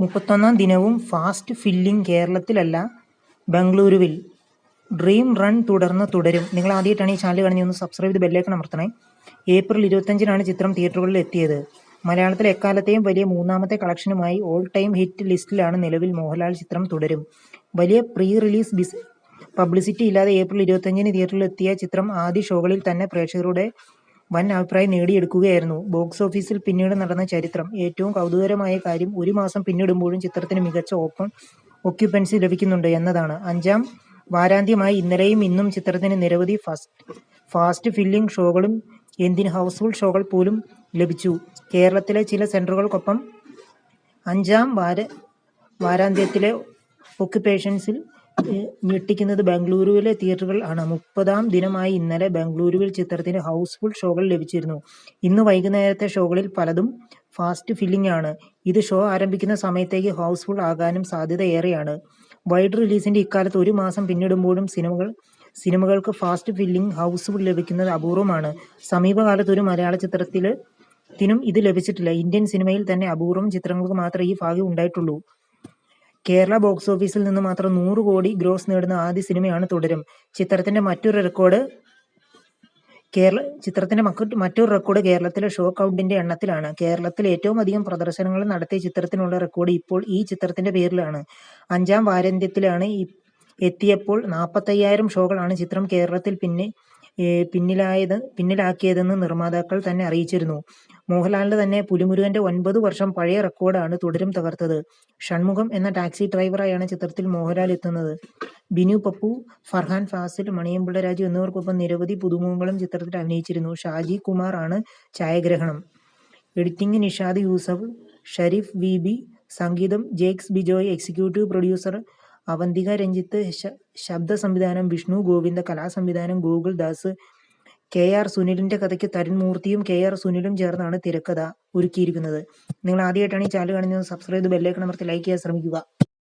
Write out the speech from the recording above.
31-ാം ദിനവും fast filling കേരളത്തിലല്ല, ബംഗളൂരുവിൽ. Dream run തുടരും. നിങ്ങൾ ആദ്യമായിട്ടാണ് ഈ ചാനൽ കാണുന്നത്, ഒന്ന് സബ്സ്ക്രൈബ് ചെയ്ത് ബെല്ലൈക്കൺ അമർത്തണേ. ഏപ്രിൽ 25-നാണ് ചിത്രം തിയേറ്ററുകളിൽ എത്തിയത്. മലയാളത്തിൽ എക്കാലത്തെയും വലിയ മൂന്നാമത്തെ കളക്ഷനുമായി ഓൾ ടൈം ഹിറ്റ് ലിസ്റ്റിലാണ് നിലവിൽ മോഹൻലാൽ ചിത്രം തുടരും. വലിയ പ്രീ റിലീസ് പബ്ലിസിറ്റി ഇല്ലാതെ ഏപ്രിൽ 25-ന് തിയേറ്ററിൽ എത്തിയ ചിത്രം ആദ്യ ഷോകളിൽ തന്നെ പ്രേക്ഷകരുടെ വൻ അഭിപ്രായം നേടിയെടുക്കുകയായിരുന്നു. ബോക്സ് ഓഫീസിൽ പിന്നീട് നടന്ന ചരിത്രം. ഏറ്റവും കൗതുകകരമായ കാര്യം, ഒരു മാസം പിന്നിടുമ്പോഴും ചിത്രത്തിന് മികച്ച ഒക്യുപ്പൻസി ലഭിക്കുന്നുണ്ട് എന്നതാണ്. 5-ാം വാരാന്ത്യമായ ഇന്നലെയും ഇന്നും ചിത്രത്തിന് നിരവധി ഫാസ്റ്റ് ഫില്ലിംഗ് ഷോകളും എന്തിന് ഹൗസ്ഫുൾ ഷോകൾ പോലും ലഭിച്ചു. കേരളത്തിലെ ചില സെന്ററുകൾക്കൊപ്പം 5-ാം വാരാന്ത്യത്തിലെ ഒക്യുപ്പേഷൻസിൽ ഞെട്ടിക്കുന്നത് ബംഗളൂരുവിലെ തിയേറ്ററുകൾ ആണ്. 30-ാം ദിനമായ ഇന്നലെ ബംഗളൂരുവിൽ ചിത്രത്തിന് ഹൗസ്ഫുൾ ഷോകൾ ലഭിച്ചിരുന്നു. ഇന്ന് വൈകുന്നേരത്തെ ഷോകളിൽ പലതും ഫാസ്റ്റ് ഫില്ലിംഗ് ആണ്. ഇത് ഷോ ആരംഭിക്കുന്ന സമയത്തേക്ക് ഹൗസ്ഫുൾ ആകാനും സാധ്യത ഏറെയാണ്. വൈഡ് റിലീസിന്റെ ഇക്കാലത്ത് ഒരു മാസം പിന്നിടുമ്പോഴും സിനിമകൾക്ക് ഫാസ്റ്റ് ഫില്ലിംഗ് ഹൗസ്ഫുൾ ലഭിക്കുന്നത് അപൂർവമാണ്. സമീപകാലത്ത് ഒരു മലയാള ചിത്രത്തിനും ഇത് ലഭിച്ചിട്ടില്ല. ഇന്ത്യൻ സിനിമയിൽ തന്നെ അപൂർവം ചിത്രങ്ങൾക്ക് മാത്രമേ ഈ ഭാഗ്യം ഉണ്ടായിട്ടുള്ളൂ. കേരള ബോക്സ് ഓഫീസിൽ നിന്ന് മാത്രം 100 കോടി ഗ്രോസ് നേടുന്ന ആദ്യ സിനിമയാണ് തുടരും. ചിത്രത്തിന്റെ മറ്റൊരു റെക്കോർഡ് കേരളത്തിലെ ഷോ കൗണ്ടിന്റെ എണ്ണത്തിലാണ്. കേരളത്തിൽ ഏറ്റവും അധികം പ്രദർശനങ്ങൾ നടത്തിയ ചിത്രത്തിനുള്ള റെക്കോർഡ് ഇപ്പോൾ ഈ ചിത്രത്തിന്റെ പേരിലാണ്. 5-ാം വാരാന്ത്യത്തിലാണ് എത്തിയപ്പോൾ 45,000 ഷോകളാണ് ചിത്രം കേരളത്തിൽ പിന്നിലാക്കിയതെന്ന് നിർമ്മാതാക്കൾ തന്നെ അറിയിച്ചിരുന്നു. മോഹൻലാലിന്റെ തന്നെ പുലിമുരുകന്റെ 9 വർഷം പഴയ റെക്കോർഡാണ് തുടരും തകർത്തത്. ഷൺമുഖം എന്ന ടാക്സി ഡ്രൈവറായാണ് ചിത്രത്തിൽ മോഹൻലാൽ എത്തുന്നത്. ബിനു പപ്പു, ഫർഹാൻ ഫാസിൽ, മണിയമ്പിള്ള രാജു എന്നിവർക്കൊപ്പം നിരവധി പുതുമുഖങ്ങളും ചിത്രത്തിൽ അഭിനയിച്ചിരുന്നു. ഷാജി കുമാർ ആണ് ഛായാഗ്രഹണം. Editing Nishad Yusuf, Sharif V. സംഗീതം ജേക്സ് ബിജോയ്, എക്സിക്യൂട്ടീവ് പ്രൊഡ്യൂസർ അവന്തിക രഞ്ജിത്ത്, ശബ്ദ സംവിധാനം വിഷ്ണു ഗോവിന്ദ, കലാസംവിധാനം ഗോകുൽ ദാസ്. KR സുനിലിന്റെ കഥയ്ക്ക് തരുൺ മൂർത്തിയും KR സുനിലും ചേർന്നാണ് തിരക്കഥ ഒരുക്കിയിരിക്കുന്നത്. നിങ്ങൾ ആദ്യമായിട്ടാണ് ഈ ചാനൽ കാണുന്നത്, സബ്സ്ക്രൈബ് ചെയ്ത് ബെല്ലൈക്കൺ അമർത്തി ലൈക്ക് ചെയ്യാൻ ശ്രമിക്കുക.